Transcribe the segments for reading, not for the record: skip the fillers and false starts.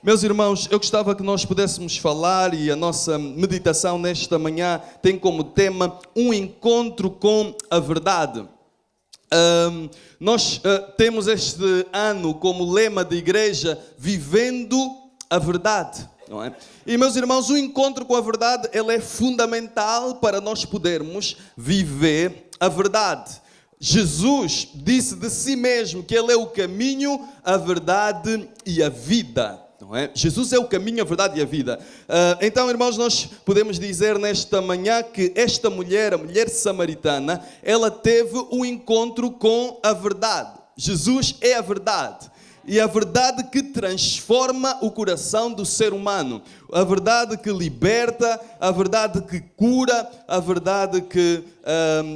Meus irmãos, eu gostava que nós pudéssemos falar, e a nossa meditação nesta manhã tem como tema um encontro com a verdade. Nós temos este ano como lema da igreja, vivendo a verdade. Não é? E meus irmãos, o encontro com a verdade ele é fundamental para nós podermos viver a verdade. Jesus disse de si mesmo que Ele é o caminho, a verdade e a vida. Não é? Jesus é o caminho, a verdade e a vida. Então, irmãos, nós podemos dizer nesta manhã que esta mulher, a mulher samaritana, ela teve um encontro com a verdade. Jesus é a verdade. E a verdade que transforma o coração do ser humano. A verdade que liberta, a verdade que cura, a verdade que,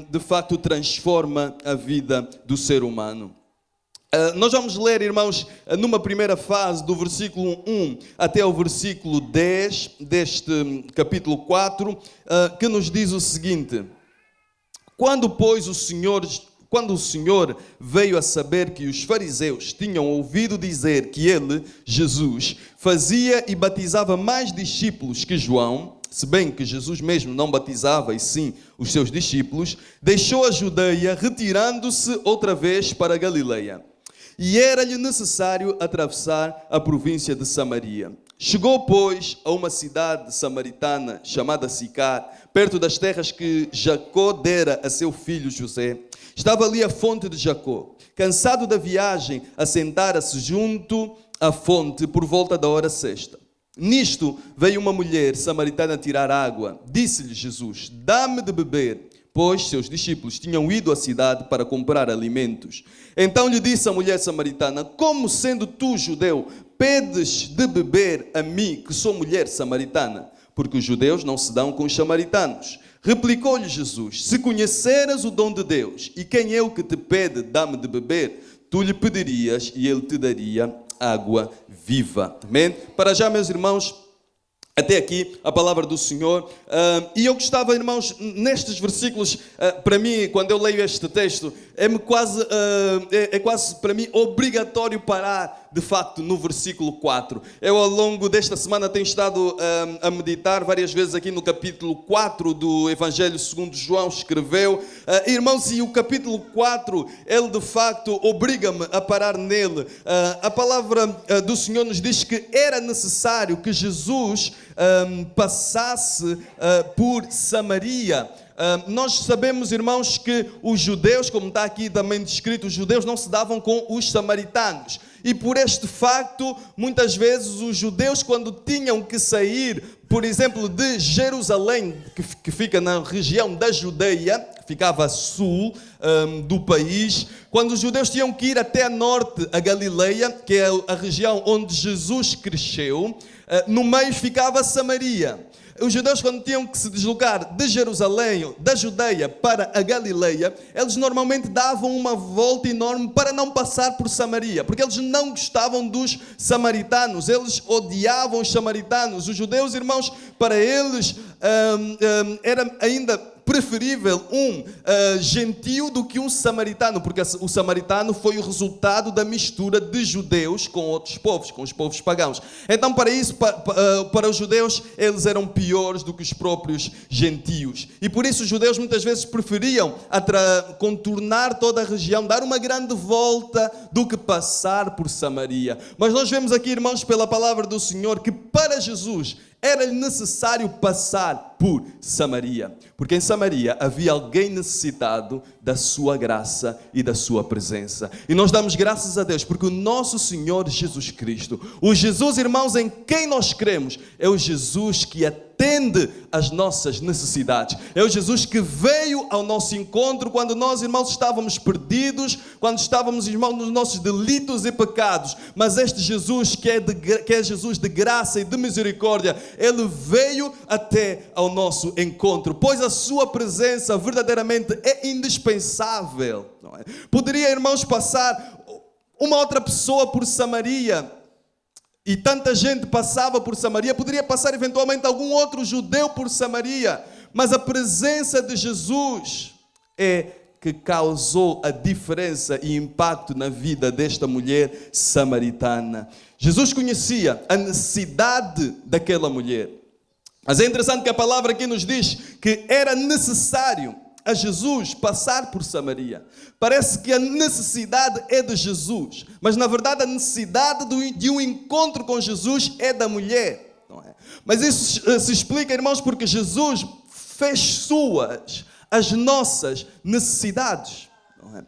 de facto, transforma a vida do ser humano. Nós vamos ler, irmãos, numa primeira fase, do versículo 1 até o versículo 10 deste capítulo 4, que nos diz o seguinte: Quando o Senhor veio a saber que os fariseus tinham ouvido dizer que ele, Jesus, fazia e batizava mais discípulos que João, se bem que Jesus mesmo não batizava, e sim os seus discípulos, deixou a Judeia, retirando-se outra vez para a Galileia. E era-lhe necessário atravessar a província de Samaria. Chegou, pois, a uma cidade samaritana chamada Sicar, perto das terras que Jacó dera a seu filho José. Estava ali a fonte de Jacó. Cansado da viagem, assentara-se junto à fonte por volta da hora sexta. Nisto veio uma mulher samaritana tirar água. Disse-lhe Jesus: Dá-me de beber, pois seus discípulos tinham ido à cidade para comprar alimentos. Então lhe disse a mulher samaritana: Como sendo tu judeu, pedes de beber a mim, que sou mulher samaritana? Porque os judeus não se dão com os samaritanos. Replicou-lhe Jesus: Se conheceras o dom de Deus, e quem é o que te pede, dá-me de beber, tu lhe pedirias e ele te daria água viva. Amém? Para já, meus irmãos, até aqui a palavra do Senhor. E eu gostava, irmãos, nestes versículos, para mim, quando eu leio este texto, é quase para mim obrigatório parar, de facto, no versículo 4. Eu, ao longo desta semana, tenho estado a meditar várias vezes aqui no capítulo 4 do Evangelho segundo João escreveu. Irmãos, e o capítulo 4, ele de facto obriga-me a parar nele. A palavra do Senhor nos diz que era necessário que Jesus passasse por Samaria. Nós sabemos, irmãos, que os judeus, como está aqui também descrito, os judeus não se davam com os samaritanos. E por este facto, muitas vezes os judeus, quando tinham que sair, por exemplo, de Jerusalém, que fica na região da Judeia, ficava a sul do país, quando os judeus tinham que ir até a norte, a Galileia, que é a região onde Jesus cresceu, no meio ficava Samaria. Os judeus, quando tinham que se deslocar de Jerusalém, da Judeia para a Galileia, eles normalmente davam uma volta enorme para não passar por Samaria, porque eles não gostavam dos samaritanos, eles odiavam os samaritanos. Os judeus, irmãos, para eles era ainda preferível um gentio do que um samaritano, porque o samaritano foi o resultado da mistura de judeus com outros povos, com os povos pagãos. Então, para isso, para os judeus, eles eram piores do que os próprios gentios. E por isso os judeus muitas vezes preferiam contornar toda a região, dar uma grande volta, do que passar por Samaria. Mas nós vemos aqui, irmãos, pela palavra do Senhor, que para Jesus era-lhe necessário passar por Samaria, porque em Samaria havia alguém necessitado da sua graça e da sua presença. E nós damos graças a Deus, porque o nosso Senhor Jesus Cristo, o Jesus, irmãos, em quem nós cremos, é o Jesus que atende às nossas necessidades. É o Jesus que veio ao nosso encontro quando nós, irmãos, estávamos perdidos, quando estávamos, irmãos, nos nossos delitos e pecados. Mas este Jesus, que é Jesus de graça e de misericórdia, Ele veio até ao nosso encontro, pois a sua presença verdadeiramente é indispensável. Não é? Poderia, irmãos, passar uma outra pessoa por Samaria, e tanta gente passava por Samaria, poderia passar eventualmente algum outro judeu por Samaria, mas a presença de Jesus é que causou a diferença e impacto na vida desta mulher samaritana. Jesus conhecia a necessidade daquela mulher. Mas é interessante que a palavra aqui nos diz que era necessário a Jesus passar por Samaria. Parece que a necessidade é de Jesus, mas na verdade a necessidade de um encontro com Jesus é da mulher. Não é? Mas isso se explica, irmãos, porque Jesus fez suas as nossas necessidades. Não é?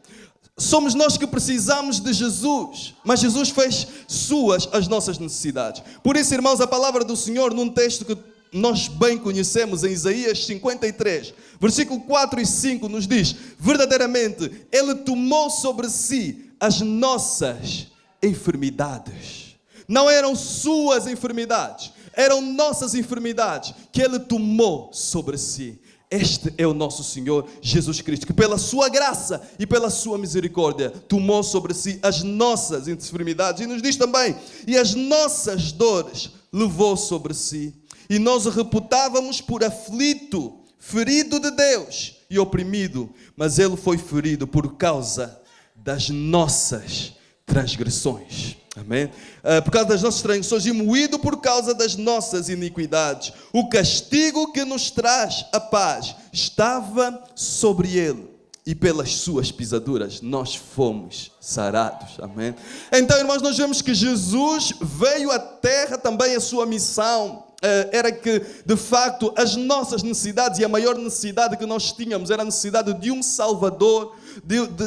Somos nós que precisamos de Jesus, mas Jesus fez suas as nossas necessidades. Por isso, irmãos, a palavra do Senhor num texto que nós bem conhecemos, em Isaías 53, versículo 4 e 5, nos diz: verdadeiramente, Ele tomou sobre si as nossas enfermidades. Não eram suas enfermidades, eram nossas enfermidades que Ele tomou sobre si. Este é o nosso Senhor Jesus Cristo, que pela sua graça e pela sua misericórdia tomou sobre si as nossas enfermidades. E nos diz também: e as nossas dores levou sobre si. E nós o reputávamos por aflito, ferido de Deus e oprimido. Mas Ele foi ferido por causa das nossas transgressões. Amém? Por causa das nossas transgressões e moído por causa das nossas iniquidades. O castigo que nos traz a paz estava sobre Ele. E pelas suas pisaduras nós fomos sarados. Amém? Então, irmãos, nós vemos que Jesus veio à terra, também a sua missão era que, de facto, as nossas necessidades, e a maior necessidade que nós tínhamos era a necessidade de um Salvador,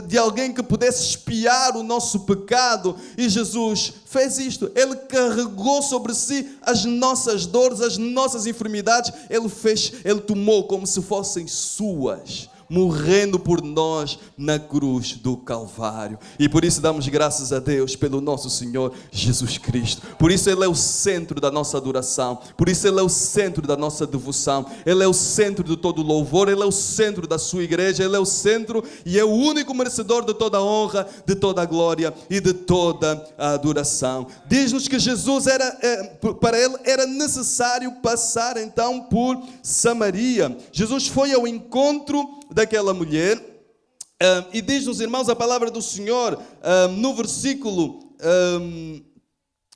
de alguém que pudesse expiar o nosso pecado. E Jesus fez isto. Ele carregou sobre si as nossas dores, as nossas enfermidades. Ele tomou como se fossem suas, morrendo por nós na cruz do Calvário. E por isso damos graças a Deus pelo nosso Senhor Jesus Cristo. Por isso Ele é o centro da nossa adoração. Por isso Ele é o centro da nossa devoção. Ele é o centro de todo louvor. Ele é o centro da sua igreja. Ele é o centro e é o único merecedor de toda a honra, de toda a glória e de toda a adoração. Diz-nos que Jesus para Ele era necessário passar então por Samaria. Jesus foi ao encontro daquela mulher, e diz-nos, irmãos, a palavra do Senhor, no versículo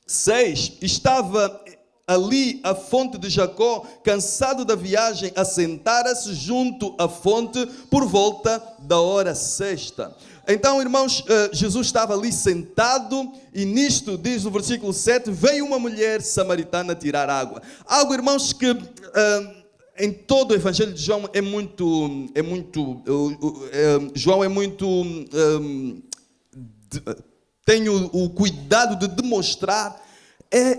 6, estava ali a fonte de Jacó, cansado da viagem, assentara-se junto à fonte por volta da hora sexta. Então, irmãos, Jesus estava ali sentado e nisto, diz o versículo 7, veio uma mulher samaritana tirar água. Algo, irmãos, que em todo o Evangelho de João João é muito, tem o cuidado de demonstrar,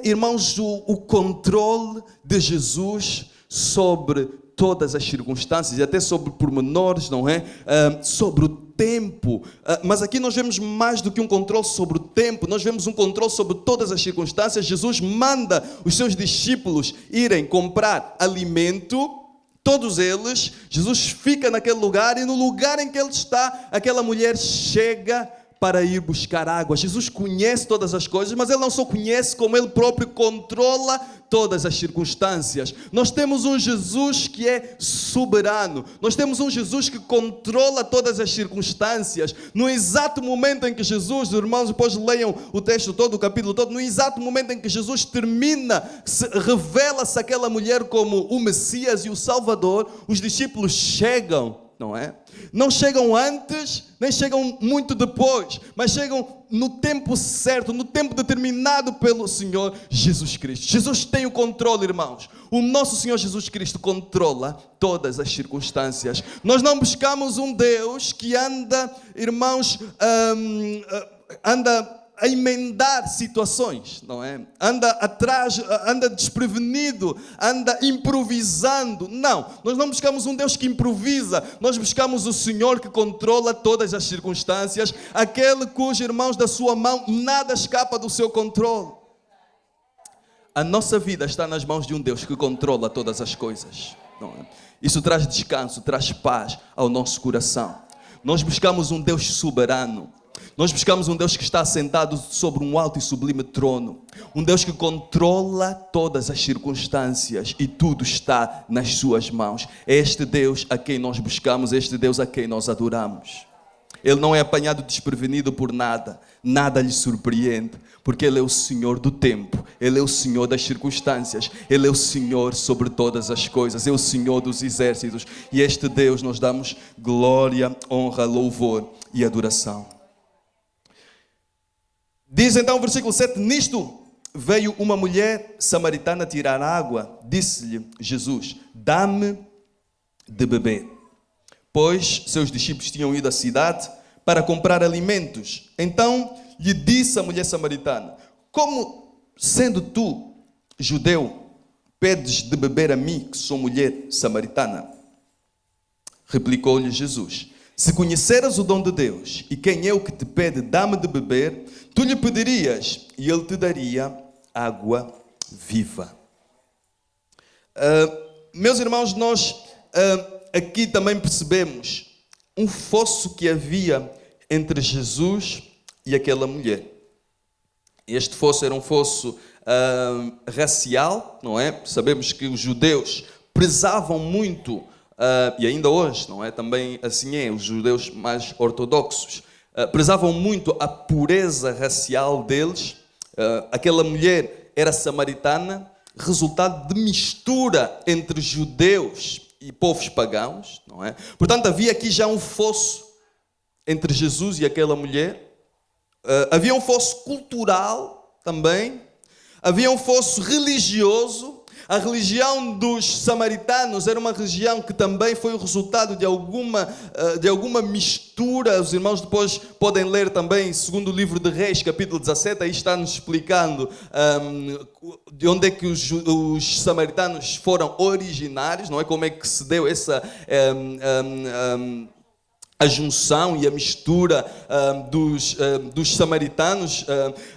irmãos, o controle de Jesus sobre todas as circunstâncias, e até sobre pormenores, não é? Sobre o tempo. Mas aqui nós vemos mais do que um controle sobre o tempo, nós vemos um controle sobre todas as circunstâncias. Jesus manda os seus discípulos irem comprar alimento, todos eles. Jesus fica naquele lugar e no lugar em que ele está, aquela mulher chega para ir buscar água. Jesus conhece todas as coisas, mas Ele não só conhece, como Ele próprio controla todas as circunstâncias. Nós temos um Jesus que é soberano. Nós temos um Jesus que controla todas as circunstâncias. No exato momento em que Jesus, irmãos, depois leiam o texto todo, o capítulo todo, no exato momento em que Jesus termina, revela-se aquela mulher como o Messias e o Salvador, os discípulos chegam, não é? Não chegam antes, nem chegam muito depois, mas chegam no tempo certo, no tempo determinado pelo Senhor Jesus Cristo. Jesus tem o controle, irmãos. O nosso Senhor Jesus Cristo controla todas as circunstâncias. Nós não buscamos um Deus que anda, irmãos, anda a emendar situações, não é? Anda atrás, anda desprevenido, anda improvisando. Não, nós não buscamos um Deus que improvisa. Nós buscamos o Senhor que controla todas as circunstâncias, aquele cujos, irmãos, da sua mão nada escapa do seu controle. A nossa vida está nas mãos de um Deus que controla todas as coisas, não é? Isso traz descanso, traz paz ao nosso coração. Nós buscamos um Deus soberano. Nós buscamos um Deus que está assentado sobre um alto e sublime trono. Um Deus que controla todas as circunstâncias e tudo está nas suas mãos. É este Deus a quem nós buscamos, é este Deus a quem nós adoramos. Ele não é apanhado desprevenido por nada. Nada lhe surpreende, porque Ele é o Senhor do tempo. Ele é o Senhor das circunstâncias. Ele é o Senhor sobre todas as coisas. É o Senhor dos exércitos. E a este Deus nós damos glória, honra, louvor e adoração. Diz então o versículo 7, nisto veio uma mulher samaritana tirar água. Disse-lhe Jesus, dá-me de beber. Pois seus discípulos tinham ido à cidade para comprar alimentos. Então lhe disse a mulher samaritana, como sendo tu, judeu, pedes de beber a mim, que sou mulher samaritana? Replicou-lhe Jesus, se conheceras o dom de Deus, e quem é o que te pede, dá-me de beber, tu lhe pedirias, e ele te daria água viva. Meus irmãos, nós aqui também percebemos um fosso que havia entre Jesus e aquela mulher. Este fosso era um fosso racial, não é? Sabemos que os judeus prezavam muito, e ainda hoje, não é? Também assim é, os judeus mais ortodoxos, prezavam muito a pureza racial deles. Aquela mulher era samaritana, resultado de mistura entre judeus e povos pagãos, não é? Portanto, havia aqui já um fosso entre Jesus e aquela mulher. Havia um fosso cultural também. Havia um fosso religioso. A religião dos samaritanos era uma religião que também foi o resultado de alguma mistura. Os irmãos depois podem ler também, segundo o livro de Reis, capítulo 17, aí está-nos explicando de onde é que os samaritanos foram originários, não é? Como é que se deu essa a junção e a mistura dos samaritanos.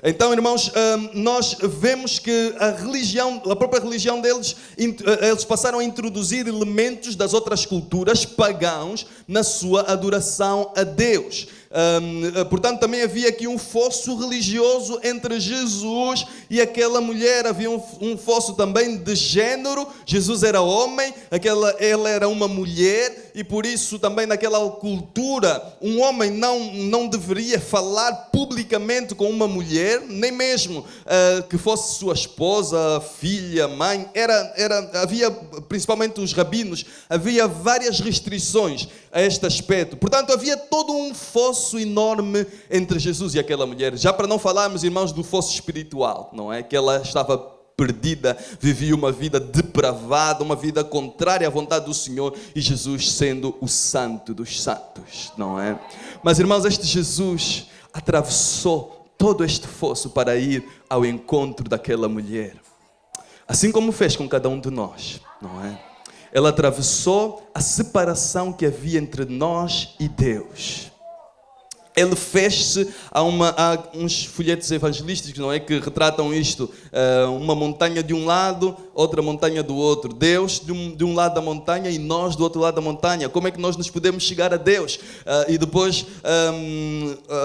Então, irmãos, nós vemos que a própria religião deles, eles passaram a introduzir elementos das outras culturas pagãos na sua adoração a Deus. Portanto, também havia aqui um fosso religioso entre Jesus e aquela mulher. Havia um fosso também de género. Jesus era homem, ela era uma mulher, e por isso também naquela cultura um homem não deveria falar publicamente com uma mulher, nem mesmo que fosse sua esposa, filha, mãe. Havia, principalmente os rabinos, havia várias restrições a este aspecto. Portanto, havia todo um fosso enorme entre Jesus e aquela mulher. Já para não falarmos, irmãos, do fosso espiritual, não é? Que ela estava perdida, vivia uma vida depravada, uma vida contrária à vontade do Senhor, e Jesus sendo o santo dos santos, não é? Mas, irmãos, este Jesus atravessou todo este fosso para ir ao encontro daquela mulher. Assim como fez com cada um de nós, não é? Ela atravessou a separação que havia entre nós e Deus. Ele fez-se, há uns folhetos evangelísticos, não é, que retratam isto, uma montanha de um lado, outra montanha do outro, Deus de um lado da montanha e nós do outro lado da montanha. Como é que nós nos podemos chegar a Deus? E depois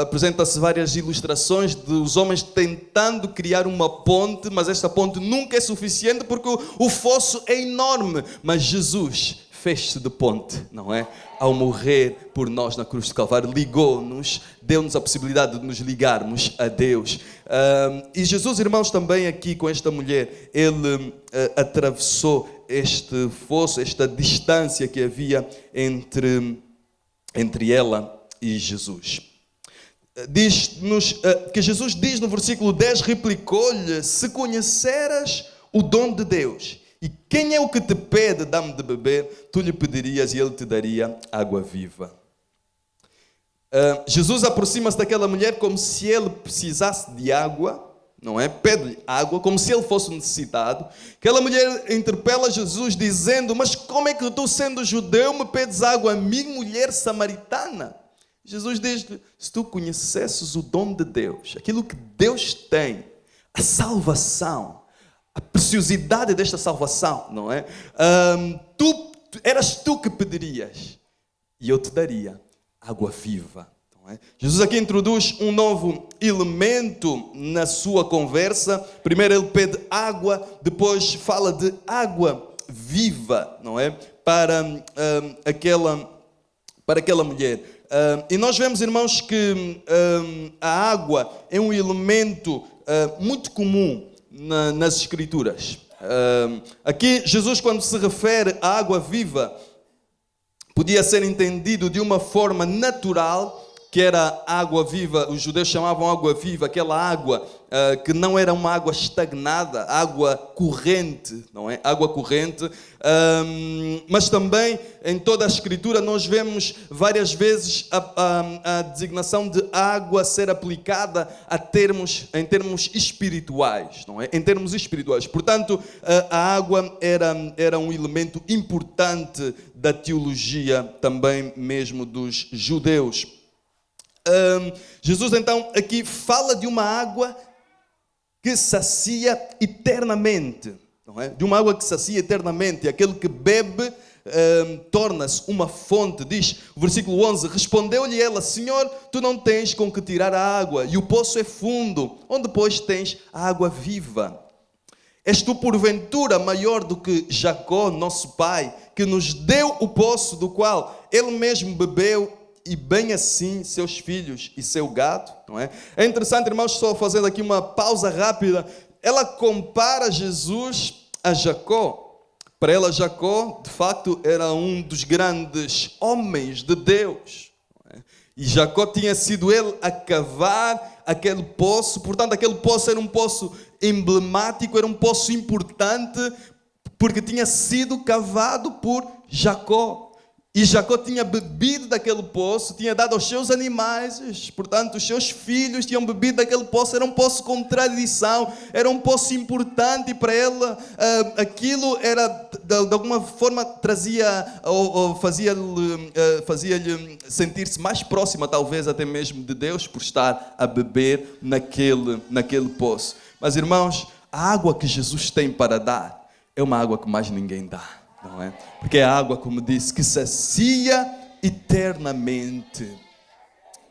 apresenta-se várias ilustrações dos homens tentando criar uma ponte, mas esta ponte nunca é suficiente porque o fosso é enorme. Mas Jesus fez-se de ponte, não é? Ao morrer por nós na cruz do Calvário, ligou-nos, deu-nos a possibilidade de nos ligarmos a Deus. E Jesus, irmãos, também aqui com esta mulher, ele atravessou este fosso, esta distância que havia entre ela e Jesus. Diz-nos que Jesus diz no versículo 10, replicou-lhe, se conheceras o dom de Deus, e quem é o que te pede, dá-me de beber, tu lhe pedirias e ele te daria água viva. Jesus aproxima-se daquela mulher como se ele precisasse de água, não é? Pede-lhe água, como se ele fosse necessitado. Aquela mulher interpela Jesus dizendo, mas como é que tu, sendo judeu, me pedes água a mim, mulher samaritana? Jesus diz-lhe, se tu conhecesses o dom de Deus, aquilo que Deus tem, a salvação, a preciosidade desta salvação, não é? Eras tu que pedirias e eu te daria água viva. Jesus aqui introduz um novo elemento na sua conversa. Primeiro ele pede água, depois fala de água viva, não é? Para aquela mulher. E nós vemos, irmãos, que a água é um elemento muito comum nas Escrituras. Aqui Jesus, quando se refere à água viva, podia ser entendido de uma forma natural, que era água viva. Os judeus chamavam água viva aquela água que não era uma água estagnada, água corrente, não é? Água corrente. Mas também em toda a Escritura nós vemos várias vezes a designação de água ser aplicada em termos espirituais, não é? Em termos espirituais. Portanto, a água era um elemento importante da teologia também mesmo dos judeus. Jesus então aqui fala de uma água que sacia eternamente, não é? De uma água que sacia eternamente. Aquele que bebe torna-se uma fonte. Diz o versículo 11: respondeu-lhe ela: Senhor, tu não tens com que tirar a água, e o poço é fundo, onde pois tens a água viva? És tu porventura maior do que Jacó, nosso pai, que nos deu o poço do qual ele mesmo bebeu, e bem assim seus filhos e seu gado, não é? É interessante, irmãos, só fazendo aqui uma pausa rápida. Ela compara Jesus a Jacó. Para ela, Jacó, de facto, era um dos grandes homens de Deus, não é? E Jacó tinha sido ele a cavar aquele poço. Portanto, aquele poço era um poço emblemático, era um poço importante, porque tinha sido cavado por Jacó. E Jacó tinha bebido daquele poço, tinha dado aos seus animais, portanto, os seus filhos tinham bebido daquele poço. Era um poço com tradição, era um poço importante para ela. Aquilo era, de alguma forma, trazia ou fazia-lhe sentir-se mais próxima, talvez até mesmo de Deus, por estar a beber naquele poço. Mas, irmãos, a água que Jesus tem para dar é uma água que mais ninguém dá. Não é? Porque é a água, como disse, que sacia eternamente.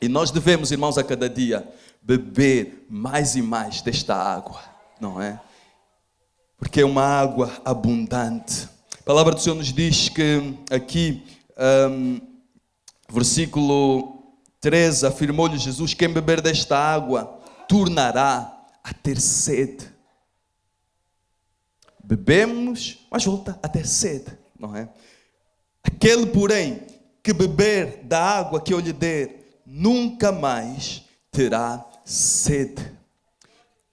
E nós devemos, irmãos, a cada dia beber mais e mais desta água, não é? Porque é uma água abundante. A palavra do Senhor nos diz que aqui, versículo 13, afirmou-lhe Jesus: quem beber desta água tornará a ter sede. Bebemos, mas volta a ter sede, não é? Aquele, porém, que beber da água que eu lhe der, nunca mais terá sede.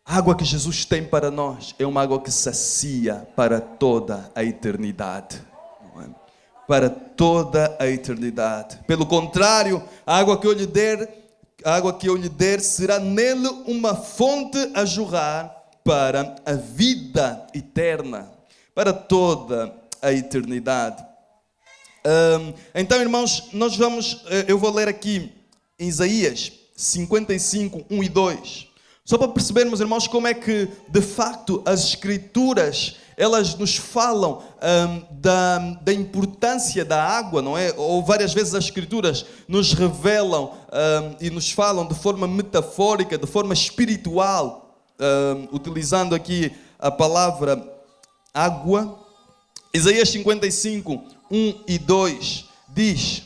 A água que Jesus tem para nós é uma água que sacia para toda a eternidade, não é? Para toda a eternidade. Pelo contrário, a água que eu lhe der será nele uma fonte a jorrar para a vida eterna, para toda a eternidade. Então, irmãos, eu vou ler aqui em Isaías 55, 1 e 2. Só para percebermos, irmãos, como é que, de facto, as Escrituras, elas nos falam da importância da água, não é? Ou várias vezes as Escrituras nos revelam e nos falam de forma metafórica, de forma espiritual, utilizando aqui a palavra água. Isaías 55, 1 e 2 diz: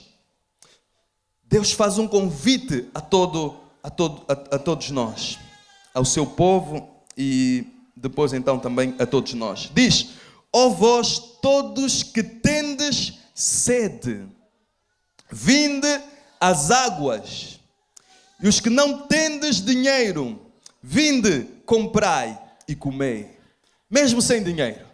Deus faz um convite a todos nós, ao seu povo e depois então também a todos nós. Diz: ó vós todos que tendes sede, vinde às águas, e os que não tendes dinheiro, vinde, comprai e comei. Mesmo sem dinheiro,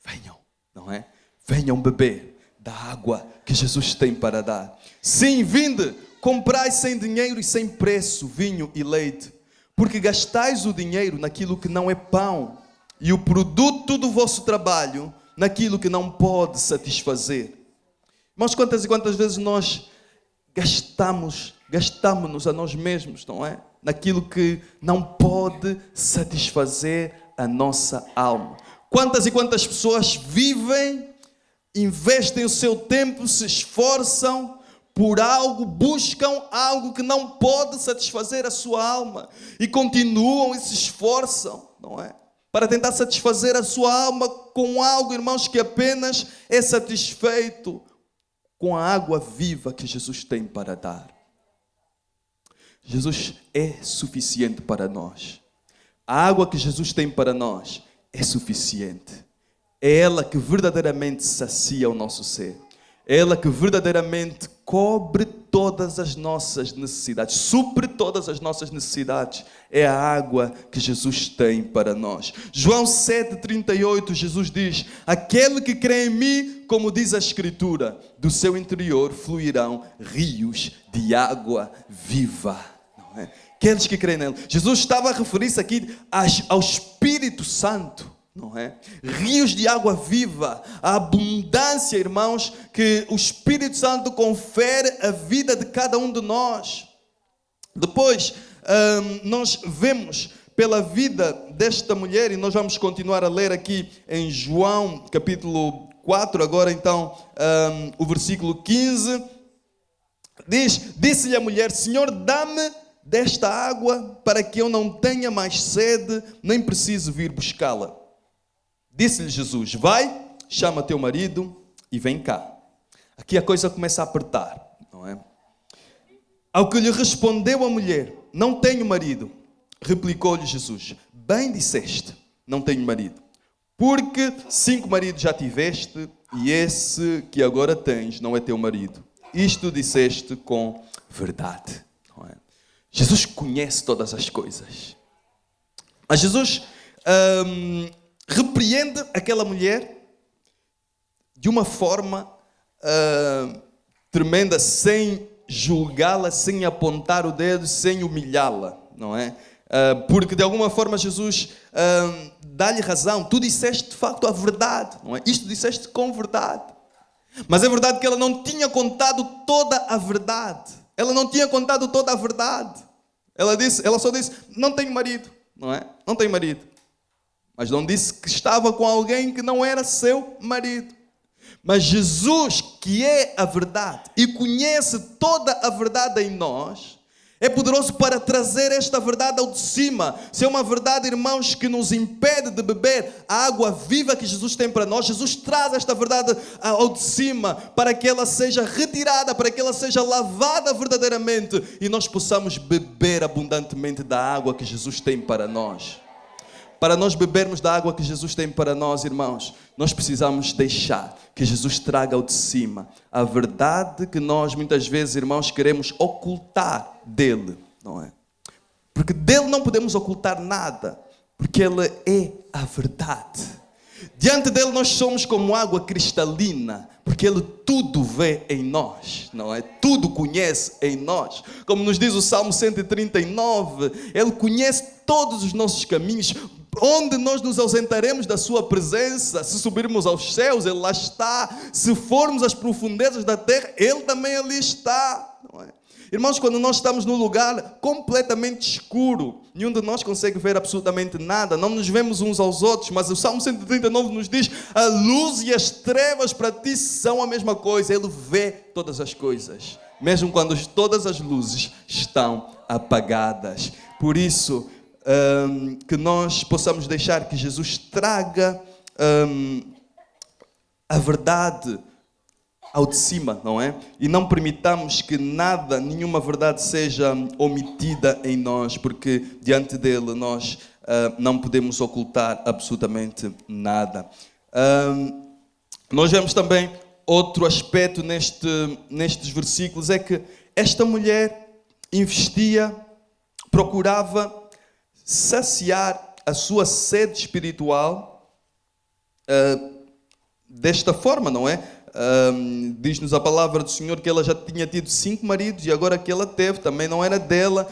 venham, não é? Venham beber da água que Jesus tem para dar. Sim, vinde, comprai sem dinheiro e sem preço vinho e leite, porque gastais o dinheiro naquilo que não é pão, e o produto do vosso trabalho naquilo que não pode satisfazer. Mas quantas e quantas vezes nós gastamos-nos a nós mesmos, não é? Naquilo que não pode satisfazer a nossa alma. Quantas e quantas pessoas vivem, investem o seu tempo, se esforçam por algo, buscam algo que não pode satisfazer a sua alma. E continuam e se esforçam, não é? Para tentar satisfazer a sua alma com algo, irmãos, que apenas é satisfeito com a água viva que Jesus tem para dar. Jesus é suficiente para nós. A água que Jesus tem para nós é suficiente. É ela que verdadeiramente sacia o nosso ser. É ela que verdadeiramente cobre todas as nossas necessidades, supre todas as nossas necessidades. É a água que Jesus tem para nós. João 7,38, Jesus diz: aquele que crê em mim, como diz a Escritura, do seu interior fluirão rios de água viva. Não é? Aqueles que creem nele. Jesus estava a referir-se aqui ao Espírito Santo. Não é? Rios de água viva, a abundância, irmãos, que o Espírito Santo confere à vida de cada um de nós. Depois, nós vemos pela vida desta mulher, e nós vamos continuar a ler aqui em João, capítulo 4, agora então, o versículo 15, disse-lhe a mulher: Senhor, dá-me desta água para que eu não tenha mais sede, nem preciso vir buscá-la. Disse-lhe Jesus: vai, chama teu marido e vem cá. Aqui a coisa começa a apertar, não é? Ao que lhe respondeu a mulher: não tenho marido. Replicou-lhe Jesus: bem disseste, não tenho marido. Porque 5 maridos já tiveste e esse que agora tens não é teu marido. Isto disseste com verdade, não é? Jesus conhece todas as coisas. Mas Jesus repreende aquela mulher de uma forma tremenda, sem julgá-la, sem apontar o dedo, sem humilhá-la, não é? Porque de alguma forma Jesus dá-lhe razão. Tu disseste de facto a verdade, não é? Isto disseste com verdade. Mas é verdade que ela não tinha contado toda a verdade. Ela não tinha contado toda a verdade. Ela só disse: não tenho marido, não é? Não tenho marido. Mas não disse que estava com alguém que não era seu marido. Mas Jesus, que é a verdade e conhece toda a verdade em nós, é poderoso para trazer esta verdade ao de cima. Se é uma verdade, irmãos, que nos impede de beber a água viva que Jesus tem para nós, Jesus traz esta verdade ao de cima para que ela seja retirada, para que ela seja lavada verdadeiramente e nós possamos beber abundantemente da água que Jesus tem para nós. Para nós bebermos da água que Jesus tem para nós, irmãos, nós precisamos deixar que Jesus traga ao de cima a verdade que nós muitas vezes, irmãos, queremos ocultar dele, não é? Porque dele não podemos ocultar nada, porque ele é a verdade. Diante dele nós somos como água cristalina, porque ele tudo vê em nós, não é? Tudo conhece em nós. Como nos diz o Salmo 139, ele conhece todos os nossos caminhos. Onde nós nos ausentaremos da sua presença? Se subirmos aos céus, ele lá está. Se formos às profundezas da terra, ele também ali está, não é? Irmãos, quando nós estamos num lugar completamente escuro, nenhum de nós consegue ver absolutamente nada, não nos vemos uns aos outros, mas o Salmo 139 nos diz: a luz e as trevas para ti são a mesma coisa. Ele vê todas as coisas, mesmo quando todas as luzes estão apagadas. Por isso, que nós possamos deixar que Jesus traga a verdade ao de cima, não é? E não permitamos que nada, nenhuma verdade seja omitida em nós, porque diante dele nós não podemos ocultar absolutamente nada. Nós vemos também outro aspecto nestes versículos, é que esta mulher investia, procurava saciar a sua sede espiritual desta forma, não é? Diz-nos a palavra do Senhor que ela já tinha tido 5 maridos e agora que ela teve também não era dela.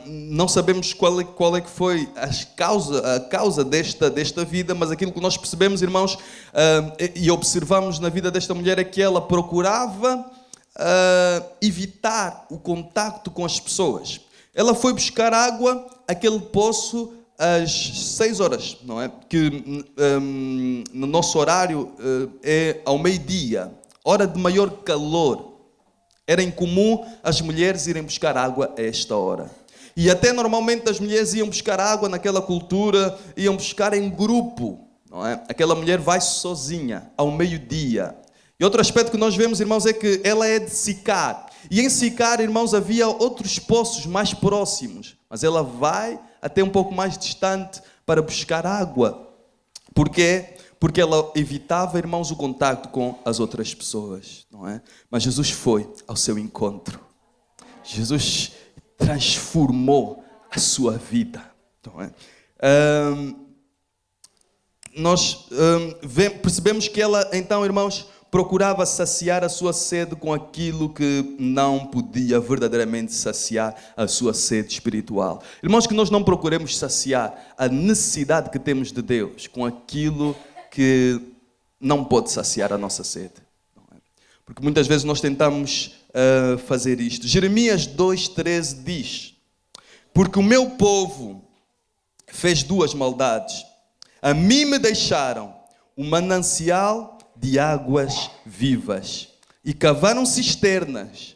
Não sabemos qual é que foi a causa desta vida, mas aquilo que nós percebemos, irmãos, e observamos na vida desta mulher é que ela procurava evitar o contacto com as pessoas. Ela foi buscar água àquele poço às 6 horas, não é? Que no nosso horário é ao meio-dia, hora de maior calor. Era incomum as mulheres irem buscar água a esta hora. E até normalmente as mulheres iam buscar água naquela cultura, iam buscar em grupo, não é? Aquela mulher vai sozinha, ao meio-dia. E outro aspecto que nós vemos, irmãos, é que ela é de Sicar. E em Sicar, irmãos, havia outros poços mais próximos. Mas ela vai até um pouco mais distante para buscar água. Por quê? Porque ela evitava, irmãos, o contacto com as outras pessoas, não é? Mas Jesus foi ao seu encontro. Jesus transformou a sua vida, não é? Nós percebemos que ela, então, irmãos, procurava saciar a sua sede com aquilo que não podia verdadeiramente saciar a sua sede espiritual. Irmãos, que nós não procuremos saciar a necessidade que temos de Deus com aquilo que não pode saciar a nossa sede. Não é? Porque muitas vezes nós tentamos fazer isto. Jeremias 2,13 diz: porque o meu povo fez duas maldades. A mim me deixaram o manancial de águas vivas e cavaram cisternas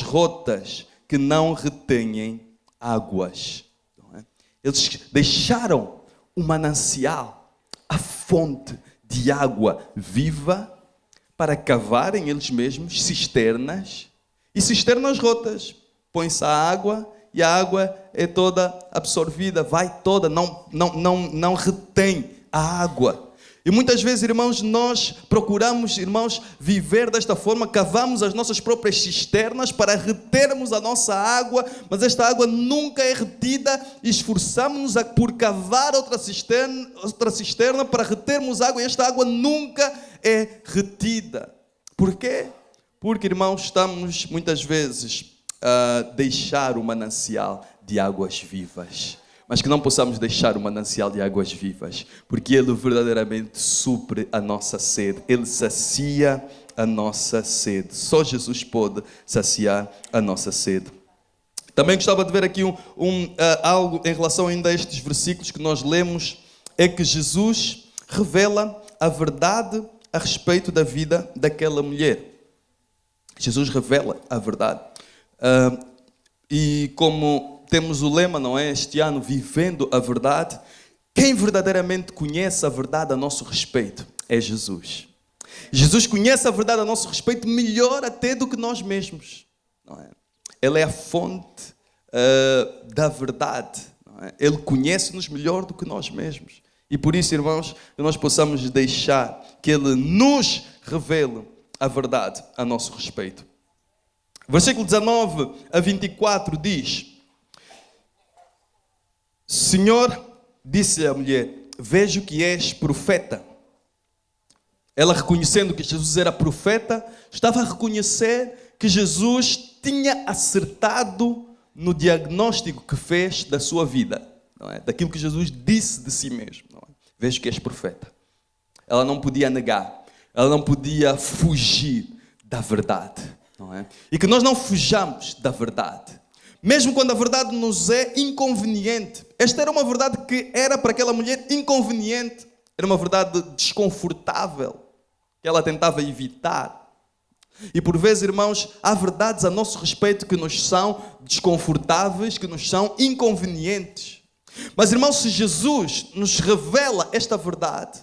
rotas que não retêm águas. Não é? Eles deixaram o manancial, a fonte de água viva, para cavarem eles mesmos cisternas e cisternas rotas. Põe-se a água e a água é toda absorvida, vai toda, não retém a água. E muitas vezes, irmãos, nós procuramos, irmãos, viver desta forma, cavamos as nossas próprias cisternas para retermos a nossa água, mas esta água nunca é retida e esforçamos-nos por cavar outra cisterna para retermos água e esta água nunca é retida. Por quê? Porque, irmãos, estamos muitas vezes a deixar o manancial de águas vivas. Mas que não possamos deixar o manancial de águas vivas, porque Ele verdadeiramente supre a nossa sede. Ele sacia a nossa sede. Só Jesus pode saciar a nossa sede. Também gostava de ver aqui algo em relação ainda a estes versículos que nós lemos, é que Jesus revela a verdade a respeito da vida daquela mulher. Jesus revela a verdade. E como temos o lema, não é? Este ano, vivendo a verdade. Quem verdadeiramente conhece a verdade a nosso respeito é Jesus. Jesus conhece a verdade a nosso respeito melhor até do que nós mesmos. Não é? Ele é a fonte da verdade. Não é? Ele conhece-nos melhor do que nós mesmos. E por isso, irmãos, que nós possamos deixar que Ele nos revele a verdade a nosso respeito. Versículo 19 a 24 diz: Senhor, disse a mulher, vejo que és profeta. Ela, reconhecendo que Jesus era profeta, estava a reconhecer que Jesus tinha acertado no diagnóstico que fez da sua vida, não é? Daquilo que Jesus disse de si mesmo. Não é? Vejo que és profeta. Ela não podia negar, ela não podia fugir da verdade. Não é? E que nós não fujamos da verdade. Mesmo quando a verdade nos é inconveniente. Esta era uma verdade que era para aquela mulher inconveniente. Era uma verdade desconfortável, que ela tentava evitar. E por vezes, irmãos, há verdades a nosso respeito que nos são desconfortáveis, que nos são inconvenientes. Mas, irmãos, se Jesus nos revela esta verdade,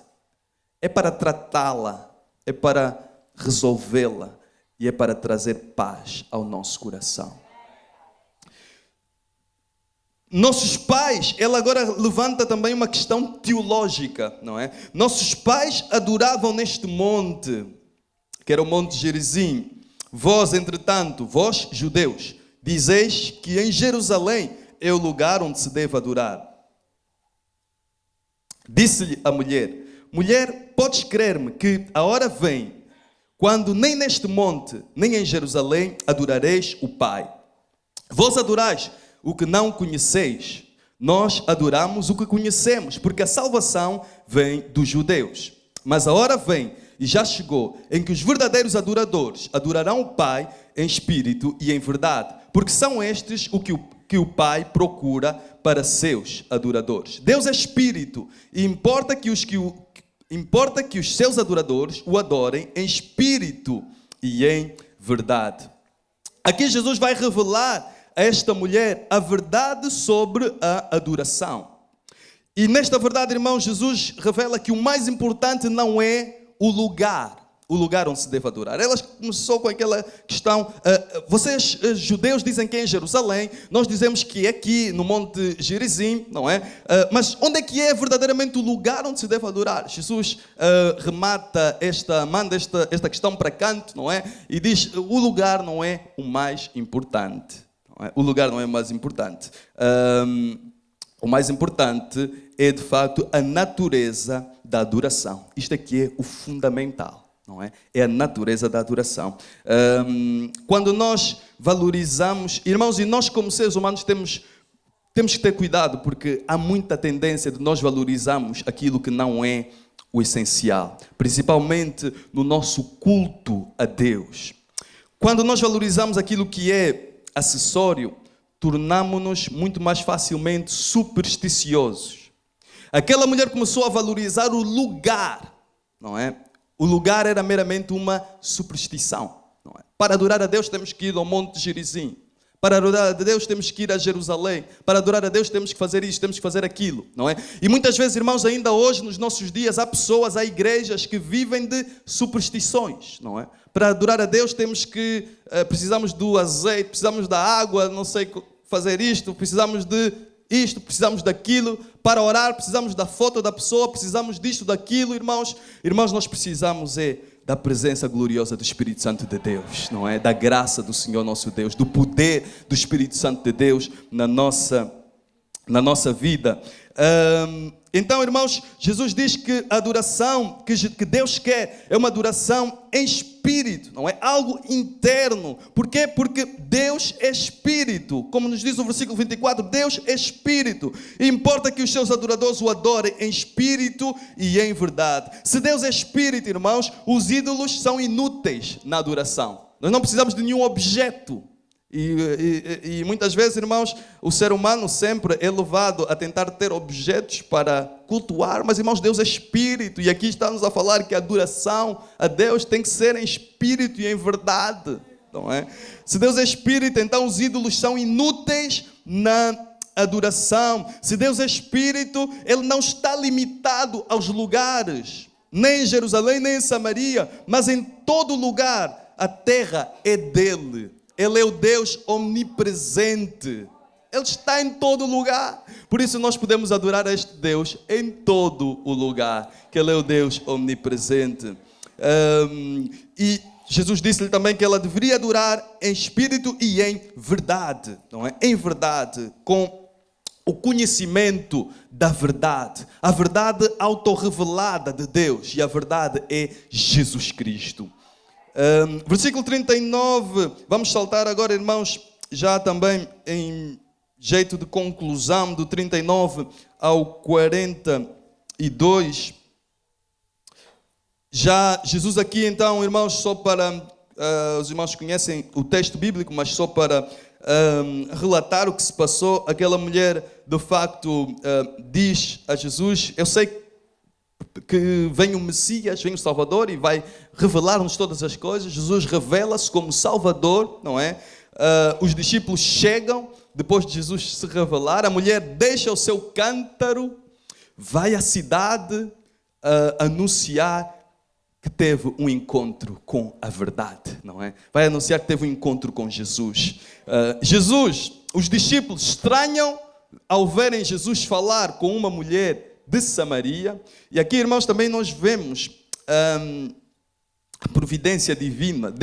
é para tratá-la, é para resolvê-la e é para trazer paz ao nosso coração. Nossos pais, ela agora levanta também uma questão teológica, não é? Nossos pais adoravam neste monte, que era o Monte Gerizim. Vós, entretanto, vós, judeus, dizeis que em Jerusalém é o lugar onde se deve adorar. Disse-lhe a mulher: mulher, podes crer-me que a hora vem, quando nem neste monte, nem em Jerusalém adorareis o Pai. Vós adorais o que não conheceis, nós adoramos o que conhecemos, porque a salvação vem dos judeus. Mas a hora vem, e já chegou, em que os verdadeiros adoradores adorarão o Pai em espírito e em verdade, porque são estes o que o Pai procura para seus adoradores. Deus é espírito, e importa que os seus adoradores o adorem em espírito e em verdade. Aqui Jesus vai revelar a esta mulher a verdade sobre a adoração. E nesta verdade, irmãos, Jesus revela que o mais importante não é o lugar onde se deve adorar. Ela começou com aquela questão, vocês judeus dizem que é em Jerusalém, nós dizemos que é aqui no Monte Gerizim, não é? Mas onde é que é verdadeiramente o lugar onde se deve adorar? Jesus manda esta questão para canto, não é? E diz, o lugar não é o mais importante. Não é? O lugar não é o mais importante. O mais importante é, de facto, a natureza da adoração. Isto aqui é o fundamental. Não é? É a natureza da adoração. Quando nós valorizamos, irmãos, e nós como seres humanos temos que ter cuidado, porque há muita tendência de nós valorizarmos aquilo que não é o essencial, principalmente no nosso culto a Deus. Quando nós valorizamos aquilo que é acessório, tornamos-nos muito mais facilmente supersticiosos. Aquela mulher começou a valorizar o lugar, não é? O lugar era meramente uma superstição. Não é? Para adorar a Deus temos que ir ao Monte Gerizim. Para adorar a Deus temos que ir a Jerusalém. Para adorar a Deus temos que fazer isto, temos que fazer aquilo. Não é? E muitas vezes, irmãos, ainda hoje, nos nossos dias, há pessoas, há igrejas que vivem de superstições. Não é? Para adorar a Deus precisamos do azeite, precisamos da água, não sei fazer isto, precisamos de isto, precisamos daquilo, para orar precisamos da foto da pessoa, precisamos disto, daquilo, irmãos. Irmãos, nós precisamos da presença gloriosa do Espírito Santo de Deus, não é? Da graça do Senhor nosso Deus, do poder do Espírito Santo de Deus na nossa vida. Então, irmãos, Jesus diz que a adoração que Deus quer é uma adoração em espírito, não é? Algo interno. Por quê? Porque Deus é espírito. Como nos diz o versículo 24, Deus é espírito. E importa que os seus adoradores o adorem em espírito e em verdade. Se Deus é espírito, irmãos, os ídolos são inúteis na adoração. Nós não precisamos de nenhum objeto. E muitas vezes, irmãos, o ser humano sempre é levado a tentar ter objetos para cultuar, mas, irmãos, Deus é espírito, e aqui está-nos a falar que a adoração a Deus tem que ser em espírito e em verdade, não é? Se Deus é espírito, então os ídolos são inúteis na adoração. Se Deus é espírito, Ele não está limitado aos lugares, nem em Jerusalém, nem em Samaria, mas em todo lugar. A terra é dele. Ele é o Deus omnipresente. Ele está em todo lugar. Por isso nós podemos adorar a este Deus em todo o lugar. Que Ele é o Deus omnipresente. E Jesus disse-lhe também que ela deveria adorar em espírito e em verdade. Não é? Em verdade, com o conhecimento da verdade. A verdade autorrevelada de Deus. E a verdade é Jesus Cristo. Versículo 39, vamos saltar agora, irmãos, já também em jeito de conclusão, do 39 ao 42. Já Jesus aqui, então, irmãos, só para... os irmãos conhecem o texto bíblico, mas só para relatar o que se passou. Aquela mulher, de facto, diz a Jesus, eu sei que vem o Messias, vem o Salvador e vai revelar-nos todas as coisas. Jesus revela-se como Salvador, não é? Os discípulos chegam, depois de Jesus se revelar, a mulher deixa o seu cântaro, vai à cidade anunciar que teve um encontro com a verdade, não é? Vai anunciar que teve um encontro com Jesus. Os discípulos estranham ao verem Jesus falar com uma mulher de Samaria. E aqui, irmãos, também nós vemos a providência divina.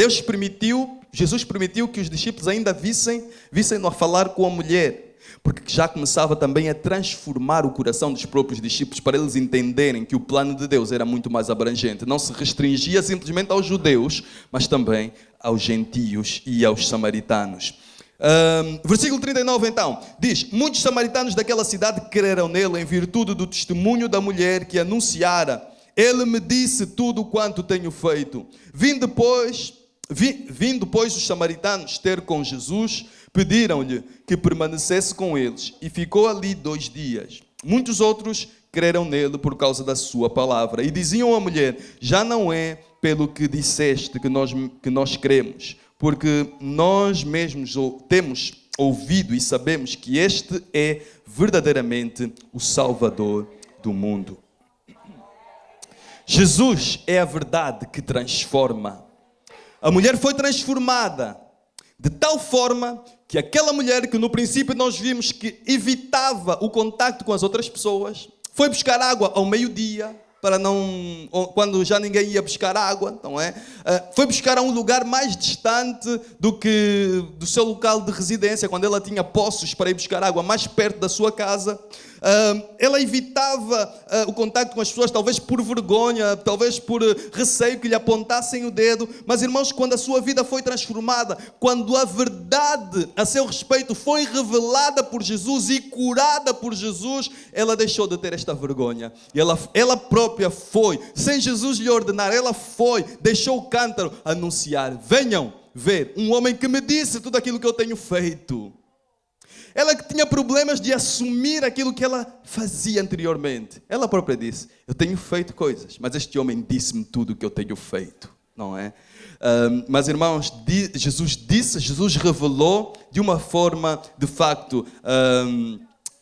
Jesus permitiu que os discípulos ainda vissem-no a falar com a mulher, porque já começava também a transformar o coração dos próprios discípulos para eles entenderem que o plano de Deus era muito mais abrangente. Não se restringia simplesmente aos judeus, mas também aos gentios e aos samaritanos. Versículo 39 então, diz: muitos samaritanos daquela cidade creram nele em virtude do testemunho da mulher que anunciara: ele me disse tudo quanto tenho feito. Vindo, pois, os samaritanos ter com Jesus, pediram-lhe que permanecesse com eles, e ficou ali 2 dias. Muitos outros creram nele por causa da sua palavra, e diziam à mulher: já não é pelo que disseste que nós cremos, porque nós mesmos temos ouvido e sabemos que este é verdadeiramente o Salvador do mundo. Jesus é a verdade que transforma. A mulher foi transformada de tal forma que aquela mulher que no princípio nós vimos que evitava o contacto com as outras pessoas, foi buscar água ao meio-dia, para não, quando já ninguém ia buscar água, não é? Foi buscar a um lugar mais distante do seu local de residência, quando ela tinha poços para ir buscar água mais perto da sua casa. Ela evitava o contacto com as pessoas, talvez por vergonha, talvez por receio que lhe apontassem o dedo. Mas, irmãos, quando a sua vida foi transformada, quando a verdade a seu respeito foi revelada por Jesus e curada por Jesus, ela deixou de ter esta vergonha. E ela própria foi, sem Jesus lhe ordenar, ela foi, deixou o cântaro anunciar: venham ver um homem que me disse tudo aquilo que eu tenho feito. Ela que tinha problemas de assumir aquilo que ela fazia anteriormente. Ela própria disse: eu tenho feito coisas, mas este homem disse-me tudo o que eu tenho feito. Não é? Mas, irmãos, Jesus revelou de uma forma, de facto,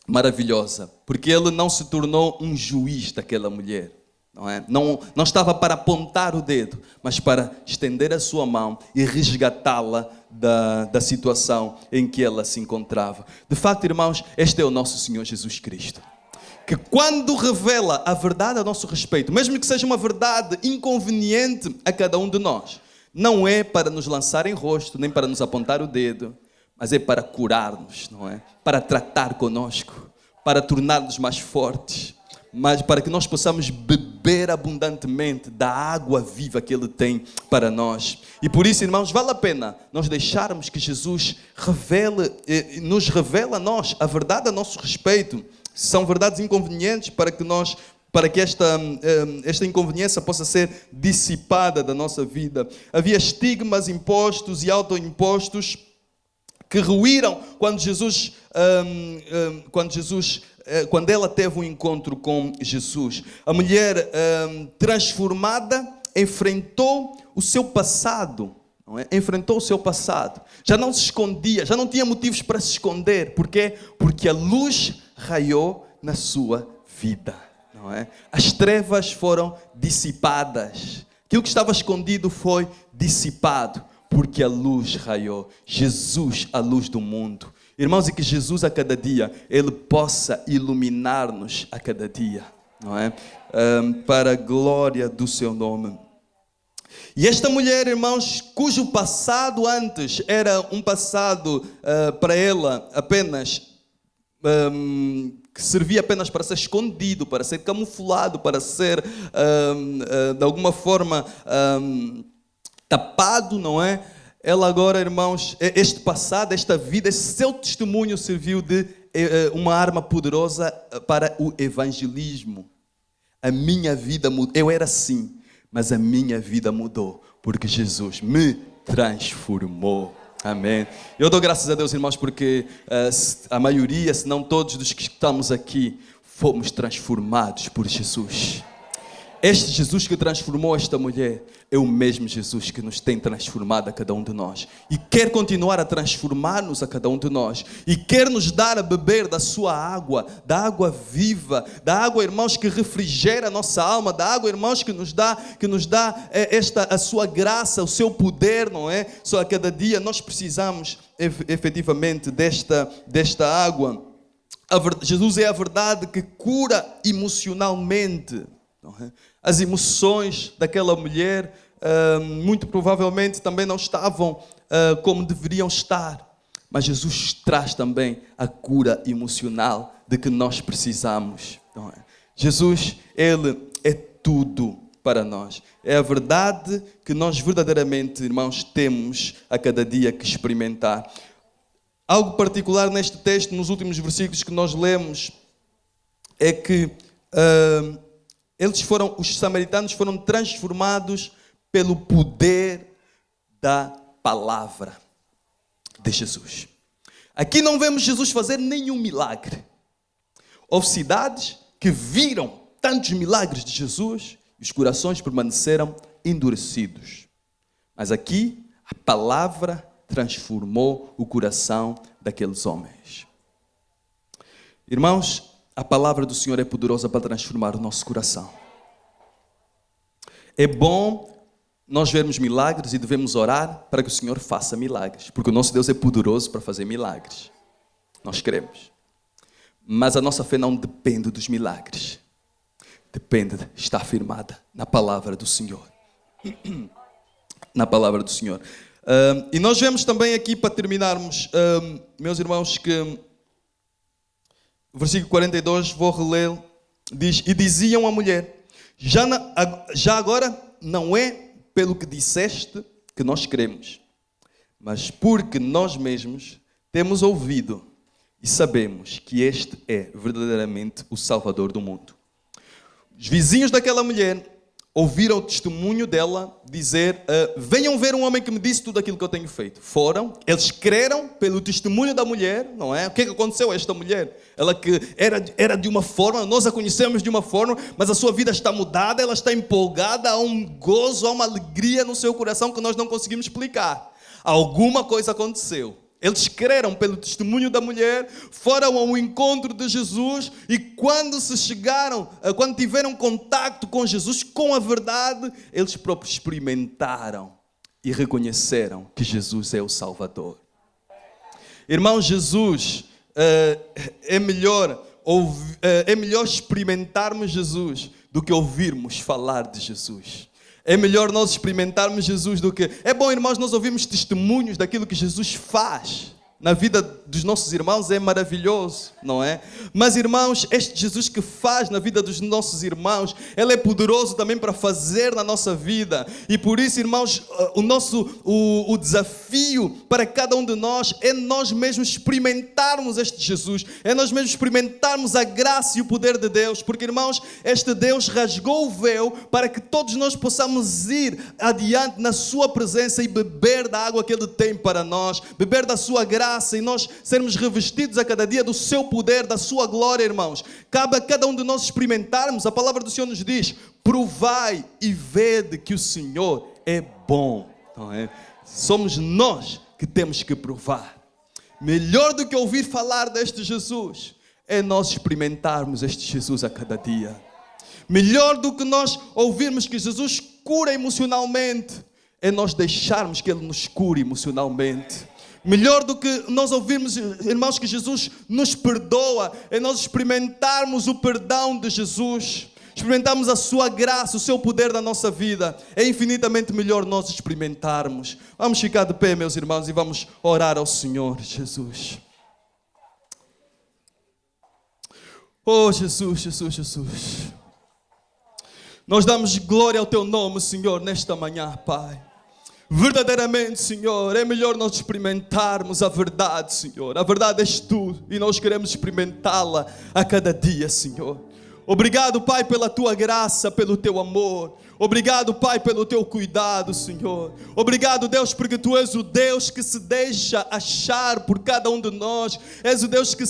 maravilhosa. Porque ele não se tornou um juiz daquela mulher. Não é? Não estava para apontar o dedo, mas para estender a sua mão e resgatá-la da situação em que ela se encontrava. De facto, irmãos, este é o nosso Senhor Jesus Cristo, que quando revela a verdade a nosso respeito, mesmo que seja uma verdade inconveniente a cada um de nós, não é para nos lançar em rosto, nem para nos apontar o dedo, mas é para curar-nos, não é? Para tratar conosco, para tornar-nos mais fortes, mas para que nós possamos beber abundantemente da água viva que Ele tem para nós. E por isso, irmãos, vale a pena nós deixarmos que Jesus nos revele a nós a verdade a nosso respeito. São verdades inconvenientes para que esta inconveniência possa ser dissipada da nossa vida. Havia estigmas impostos e autoimpostos que ruíram quando ela teve um encontro com Jesus. A mulher transformada enfrentou o seu passado, não é? Enfrentou o seu passado. Já não se escondia, já não tinha motivos para se esconder. Por quê? Porque a luz raiou na sua vida, não é? As trevas foram dissipadas. Aquilo que estava escondido foi dissipado, porque a luz raiou. Jesus, a luz do mundo. Irmãos, e que Jesus a cada dia, Ele possa iluminar-nos a cada dia, não é? Para a glória do seu nome. E esta mulher, irmãos, cujo passado antes era um passado para ela apenas, que servia apenas para ser escondido, para ser camuflado, para ser, de alguma forma, tapado, não é? Ela agora, irmãos, este passado, esta vida, esse seu testemunho serviu de uma arma poderosa para o evangelismo. A minha vida mudou. Eu era assim, mas a minha vida mudou, porque Jesus me transformou. Amém. Eu dou graças a Deus, irmãos, porque a maioria, se não todos dos que estamos aqui, fomos transformados por Jesus. Este Jesus que transformou esta mulher é o mesmo Jesus que nos tem transformado a cada um de nós. E quer continuar a transformar-nos a cada um de nós. E quer nos dar a beber da sua água, da água viva, da água, irmãos, que refrigera a nossa alma, da água, irmãos, que nos dá a sua graça, o seu poder, não é? Só a cada dia nós precisamos efetivamente desta água. Jesus é a verdade que cura emocionalmente. As emoções daquela mulher muito provavelmente também não estavam como deveriam estar. Mas Jesus traz também a cura emocional de que nós precisamos. Não é? Jesus, Ele é tudo para nós. É a verdade que nós verdadeiramente, irmãos, temos a cada dia que experimentar. Algo particular neste texto, nos últimos versículos que nós lemos, é que os samaritanos foram transformados pelo poder da palavra de Jesus. Aqui não vemos Jesus fazer nenhum milagre. Houve cidades que viram tantos milagres de Jesus e os corações permaneceram endurecidos. Mas aqui, A palavra transformou o coração daqueles homens. Irmãos, a palavra do Senhor é poderosa para transformar o nosso coração. É bom nós vermos milagres e devemos orar para que o Senhor faça milagres, porque o nosso Deus é poderoso para fazer milagres. Nós cremos. Mas a nossa fé não depende dos milagres. Depende de estar firmada na palavra do Senhor. Na palavra do Senhor. E nós vemos também aqui, para terminarmos, meus irmãos, que o versículo 42, vou reler, diz: e diziam à mulher, já agora não é pelo que disseste que nós cremos, mas porque nós mesmos temos ouvido e sabemos que este é verdadeiramente o Salvador do mundo. Os vizinhos daquela mulher ouviram o testemunho dela dizer: venham ver um homem que me disse tudo aquilo que eu tenho feito. Foram, eles creram pelo testemunho da mulher, não é? O que é que aconteceu a esta mulher? Ela que era de uma forma, nós a conhecemos de uma forma, mas a sua vida está mudada, ela está empolgada, há um gozo, há uma alegria no seu coração que nós não conseguimos explicar. Alguma coisa aconteceu. Eles creram pelo testemunho da mulher, foram ao encontro de Jesus e quando tiveram contato com Jesus, com a verdade, eles próprios experimentaram e reconheceram que Jesus é o Salvador. Irmão, Jesus, é melhor experimentarmos Jesus do que ouvirmos falar de Jesus. É melhor nós experimentarmos Jesus do que... É bom, irmãos, nós ouvirmos testemunhos daquilo que Jesus faz na vida dos nossos irmãos, é maravilhoso, não é? Mas, irmãos, este Jesus que faz na vida dos nossos irmãos, Ele é poderoso também para fazer na nossa vida. E por isso, irmãos, o desafio para cada um de nós é nós mesmos experimentarmos este Jesus, é nós mesmos experimentarmos a graça e o poder de Deus, porque, irmãos, este Deus rasgou o véu para que todos nós possamos ir adiante na sua presença e beber da água que Ele tem para nós, beber da sua graça, e nós sermos revestidos a cada dia do seu poder, da sua glória, irmãos. Cabe a cada um de nós experimentarmos. A palavra do Senhor nos diz: provai e vede que o Senhor é bom, não é? Somos nós que temos que provar. Melhor do que ouvir falar deste Jesus é nós experimentarmos este Jesus a cada dia. Melhor do que nós ouvirmos que Jesus cura emocionalmente é nós deixarmos que Ele nos cure emocionalmente. Melhor do que nós ouvirmos, irmãos, que Jesus nos perdoa, é nós experimentarmos o perdão de Jesus, experimentarmos a sua graça, o seu poder na nossa vida. É infinitamente melhor nós experimentarmos. Vamos ficar de pé, meus irmãos, e vamos orar ao Senhor Jesus. Oh, Jesus, Jesus, Jesus. Nós damos glória ao Teu nome, Senhor, nesta manhã, Pai. Verdadeiramente, Senhor, é melhor nós experimentarmos a verdade, Senhor. A verdade és Tu e nós queremos experimentá-la a cada dia, Senhor. Obrigado, Pai, pela Tua graça, pelo Teu amor. Obrigado, Pai, pelo Teu cuidado, Senhor. Obrigado, Deus, porque Tu és o Deus que se deixa achar por cada um de nós. És o Deus que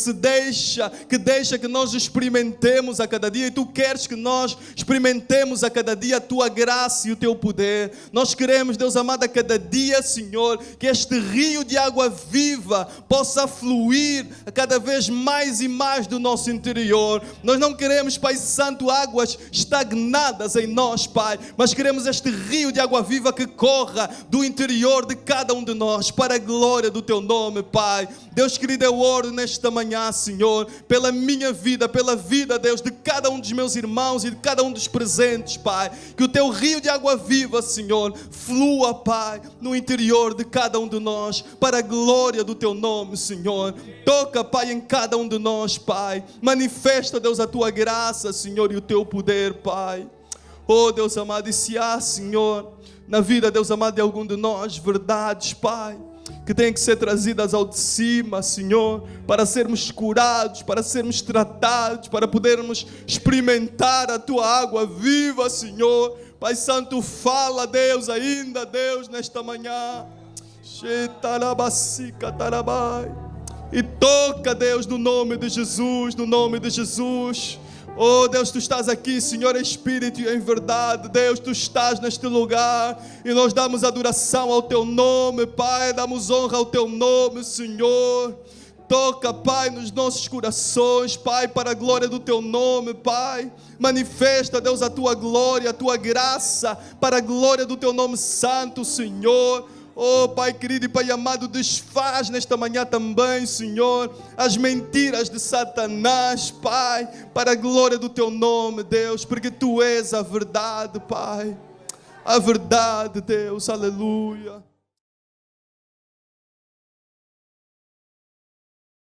deixa que nós experimentemos a cada dia. E Tu queres que nós experimentemos a cada dia a Tua graça e o Teu poder. Nós queremos, Deus amado, a cada dia, Senhor, que este rio de água viva possa fluir cada vez mais e mais do nosso interior. Nós não queremos, Pai Santo, águas estagnadas em nós, Pai, mas queremos este rio de água viva que corra do interior de cada um de nós, para a glória do Teu nome, Pai. Deus querido, eu oro nesta manhã, Senhor, pela minha vida, pela vida, Deus, de cada um dos meus irmãos e de cada um dos presentes, Pai. Que o Teu rio de água viva, Senhor, flua, Pai, no interior de cada um de nós, para a glória do Teu nome, Senhor. Toca, Pai, em cada um de nós, Pai. Manifesta, Deus, a Tua graça, Senhor, e o Teu poder, Pai. Oh, Deus amado, e se há, Senhor, na vida, Deus amado, de algum de nós, verdades, Pai, que têm que ser trazidas ao de cima, Senhor, para sermos curados, para sermos tratados, para podermos experimentar a Tua água viva, Senhor. Pai Santo, fala, Deus, ainda, Deus, nesta manhã. E toca, Deus, no nome de Jesus, no nome de Jesus. Oh Deus, Tu estás aqui, Senhor, em espírito e em verdade. Deus, Tu estás neste lugar e nós damos adoração ao Teu nome, Pai. Damos honra ao Teu nome, Senhor. Toca, Pai, nos nossos corações, Pai, para a glória do Teu nome, Pai. Manifesta, Deus, a Tua glória, a Tua graça, para a glória do Teu nome santo, Senhor. Oh, Pai querido e Pai amado, desfaz nesta manhã também, Senhor, as mentiras de Satanás, Pai, para a glória do Teu nome, Deus, porque Tu és a verdade, Pai. A verdade, Deus, aleluia.